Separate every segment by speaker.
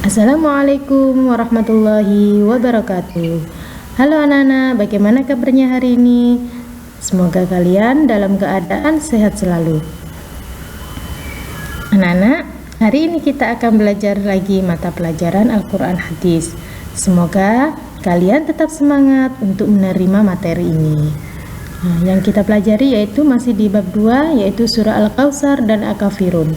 Speaker 1: Assalamualaikum warahmatullahi wabarakatuh. Halo anak-anak, bagaimana kabarnya hari ini? Semoga kalian dalam keadaan sehat selalu. Anak-anak, hari ini kita akan belajar lagi mata pelajaran Al-Quran Hadis. Semoga kalian tetap semangat untuk menerima materi ini. Yang kita pelajari yaitu masih di bab 2, yaitu surah Al-Kautsar dan Al-Kafirun.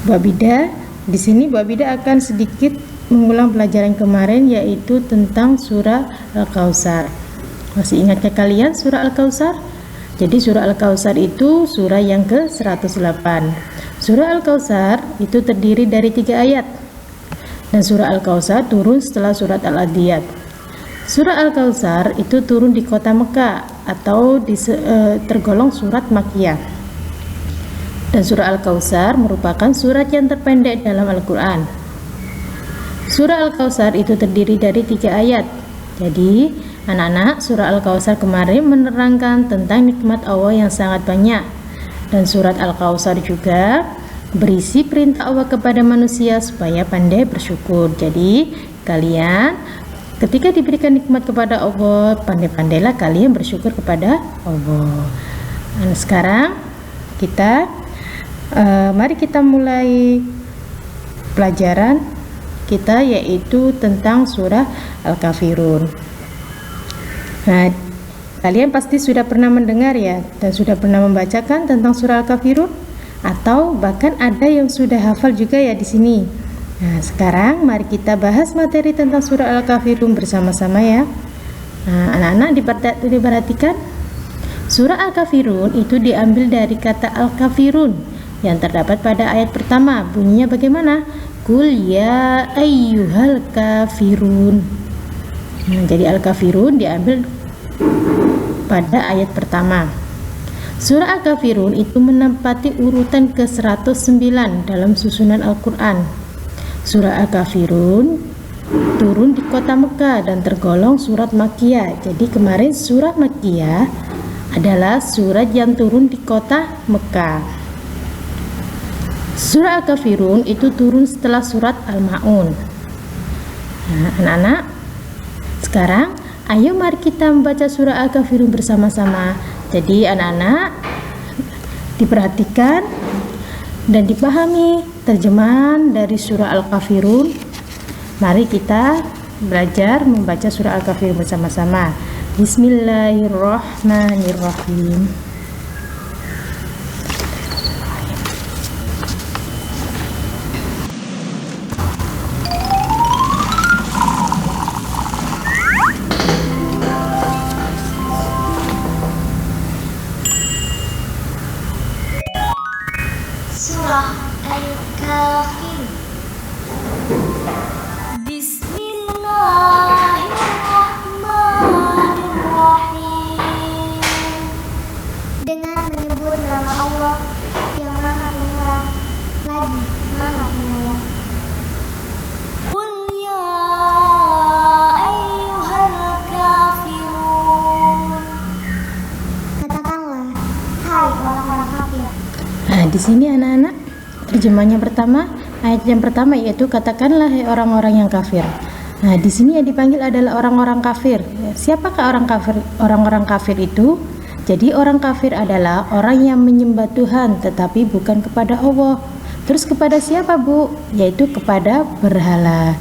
Speaker 1: Bu Abidah, di sini Bu Abidah akan sedikit mengulang pelajaran kemarin, yaitu tentang surah Al-Kautsar. Masih ingatkah kalian surah Al-Kautsar? Jadi surah Al-Kautsar itu surah yang ke-108. Surah Al-Kautsar itu terdiri dari 3 ayat. Dan surah Al-Kautsar turun setelah surat Al-Adiyat. Surah Al-Kautsar itu turun di kota Mekah atau tergolong surat Makkiyah. Dan surah Al-Kautsar merupakan surat yang terpendek dalam Al-Quran. Surah Al-Kautsar itu terdiri dari 3 ayat. Jadi anak-anak, surah Al-Kautsar kemarin menerangkan tentang nikmat Allah yang sangat banyak. Dan surat Al-Kautsar juga berisi perintah Allah kepada manusia supaya pandai bersyukur. Jadi kalian ketika diberikan nikmat kepada Allah, pandai-pandailah kalian bersyukur kepada Allah. Dan sekarang mari kita mulai pelajaran kita, yaitu tentang surah Al-Kafirun. Nah, kalian pasti sudah pernah mendengar ya, dan sudah pernah membacakan tentang surah Al-Kafirun, atau bahkan ada yang sudah hafal juga ya di sini. Nah, sekarang mari kita bahas materi tentang surah Al-Kafirun bersama-sama ya. Nah, anak-anak diperhatikan. Surah Al-Kafirun itu diambil dari kata Al-Kafirun yang terdapat pada ayat pertama. Bunyinya bagaimana? Qul ya ayyuhal kafirun. Nah, jadi Al-Kafirun diambil pada ayat pertama. Surah Al-Kafirun itu menempati urutan ke-109 dalam susunan Al-Quran. Surah Al-Kafirun turun di kota Mekah dan tergolong surat Makkiyah. Jadi kemarin surat Makkiyah adalah surat yang turun di kota Mekah. Surah Al-Kafirun itu turun setelah surat Al-Ma'un. Nah, anak-anak, sekarang ayo mari kita membaca surah Al-Kafirun bersama-sama. Jadi anak-anak diperhatikan dan dipahami terjemahan dari surah Al-Kafirun. Mari kita belajar membaca surah Al-Kafirun bersama-sama. Bismillahirrahmanirrahim.
Speaker 2: Surah Al-Kafirun. Bismillahirrahmanirrahim. Dengan menyebut nama Allah yang Maha Pemurah lagi Maha Penyayang. Qul ya ayyuhal kafirun. Katakanlah, hai orang-orang kafir.
Speaker 1: Nah, di sini anak-anak, terjemahnya pertama, ayat yang pertama yaitu katakanlah hai orang-orang yang kafir. Nah, di sini yang dipanggil adalah orang-orang kafir. Siapakah orang kafir? Orang-orang kafir itu, jadi orang kafir adalah orang yang menyembah Tuhan tetapi bukan kepada Allah. Terus kepada siapa, Bu? Yaitu kepada berhala.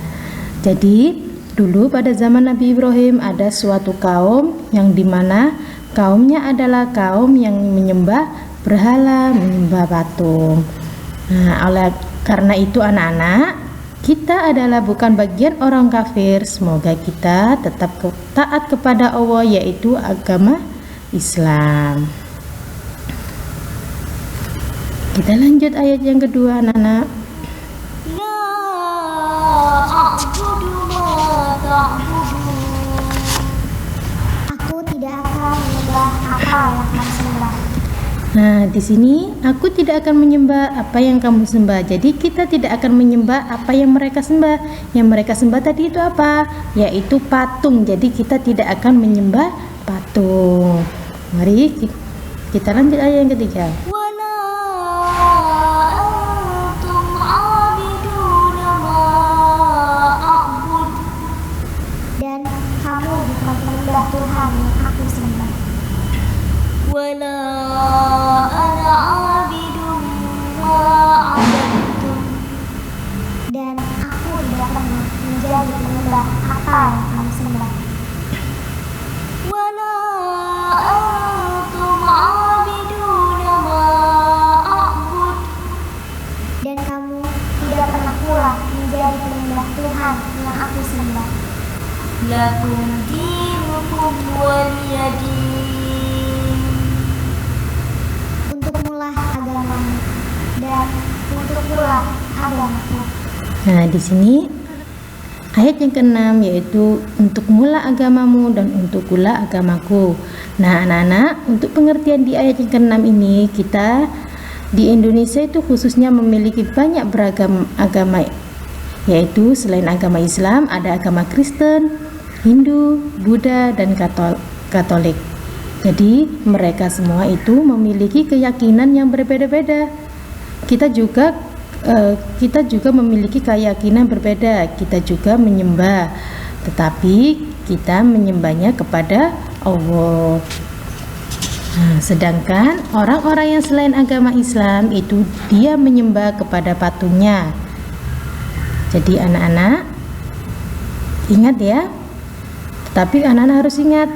Speaker 1: Jadi dulu pada zaman Nabi Ibrahim ada suatu kaum yang dimana kaumnya adalah kaum yang menyembah berhala, menyembah patung. Nah, karena itu anak-anak, kita adalah bukan bagian orang kafir. Semoga kita tetap taat kepada Allah, yaitu agama Islam. Kita lanjut ayat yang kedua, anak-anak.
Speaker 2: La a'budu ma ta'budun. Aku tidak akan menyembah apa yang kamu sembah.
Speaker 1: Nah, di sini aku tidak akan menyembah apa yang kamu sembah. Jadi kita tidak akan menyembah apa yang mereka sembah. Yang mereka sembah tadi itu apa? Yaitu patung. Jadi kita tidak akan menyembah patung. Mari kita lanjut ayat yang ketiga.
Speaker 2: Wala antum abiduna ma menjadi penyembah apa yang kamu sembah.
Speaker 3: ولا أنتم عابدون ما أعبد.
Speaker 2: Dan kamu tidak pernah pula menjadi penyembah Tuhan yang aku sembah.
Speaker 3: لكم دينكم ولي دين.
Speaker 2: Untukmulah agamamu dan untuk pula agamaku.
Speaker 1: Nah, di sini ayat yang ke-6 yaitu untuk mula agamamu dan untuk pula agamaku. Nah, anak-anak, untuk pengertian di ayat yang ke-6 ini, kita di Indonesia itu khususnya memiliki banyak beragam agama, yaitu selain agama Islam ada agama Kristen, Hindu, Buddha, dan Katolik. Jadi mereka semua itu memiliki keyakinan yang berbeda-beda. Kita juga memiliki keyakinan berbeda. Kita juga menyembah, tetapi kita menyembahnya kepada Allah. Nah, sedangkan orang-orang yang selain agama Islam itu dia menyembah kepada patungnya. Jadi anak-anak ingat ya. Tetapi anak-anak harus ingat,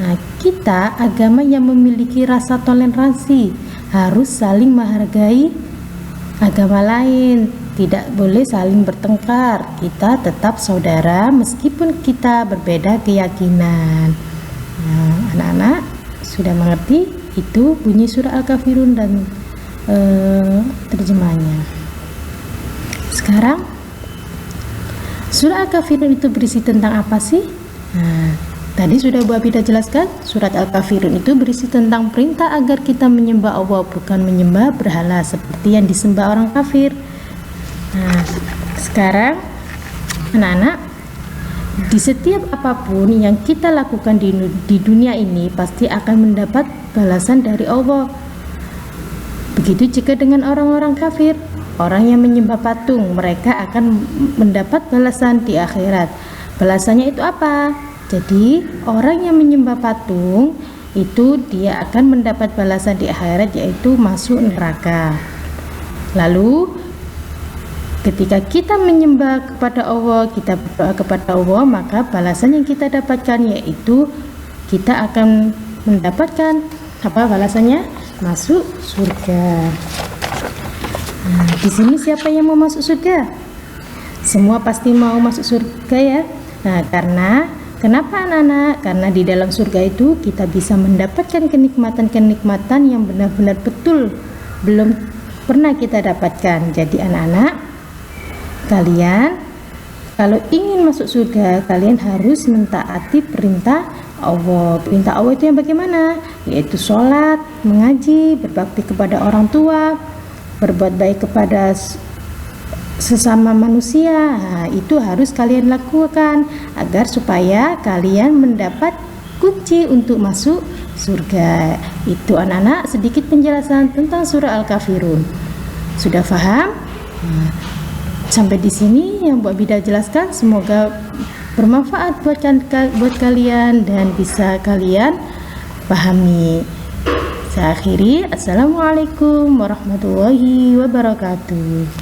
Speaker 1: nah, kita agama yang memiliki rasa toleransi, harus saling menghargai agama lain, tidak boleh saling bertengkar. Kita tetap saudara meskipun kita berbeda keyakinan. Nah, anak-anak sudah mengerti itu bunyi surah Al-Kafirun dan terjemahnya. Sekarang surah Al-Kafirun itu berisi tentang apa sih? Nah, tadi sudah Bu Abida jelaskan, surat Al-Kafirun itu berisi tentang perintah agar kita menyembah Allah, bukan menyembah berhala seperti yang disembah orang kafir. Nah, sekarang anak-anak, di setiap apapun yang kita lakukan di dunia ini pasti akan mendapat balasan dari Allah. Begitu juga dengan orang-orang kafir, orang yang menyembah patung, mereka akan mendapat balasan di akhirat. Balasannya itu apa? Jadi orang yang menyembah patung itu dia akan mendapat balasan di akhirat, yaitu masuk neraka. Lalu ketika kita menyembah kepada Allah, kita berdoa kepada Allah, maka balasan yang kita dapatkan yaitu kita akan mendapatkan apa balasannya? Masuk surga. Nah, di sini siapa yang mau masuk surga? Semua pasti mau masuk surga ya. Nah, kenapa anak-anak? Karena di dalam surga itu kita bisa mendapatkan kenikmatan-kenikmatan yang benar-benar betul belum pernah kita dapatkan. Jadi anak-anak, kalian kalau ingin masuk surga, kalian harus mentaati perintah Allah. Perintah Allah itu yang bagaimana? Yaitu sholat, mengaji, berbakti kepada orang tua, berbuat baik kepada sesama manusia. Nah, itu harus kalian lakukan agar supaya kalian mendapat kunci untuk masuk surga. Itu anak-anak sedikit penjelasan tentang surah Al-Kafirun. Sudah paham? Nah, sampai di sini yang Bu Abida jelaskan, semoga bermanfaat buat kalian dan bisa kalian pahami. Saya akhiri, assalamualaikum warahmatullahi wabarakatuh.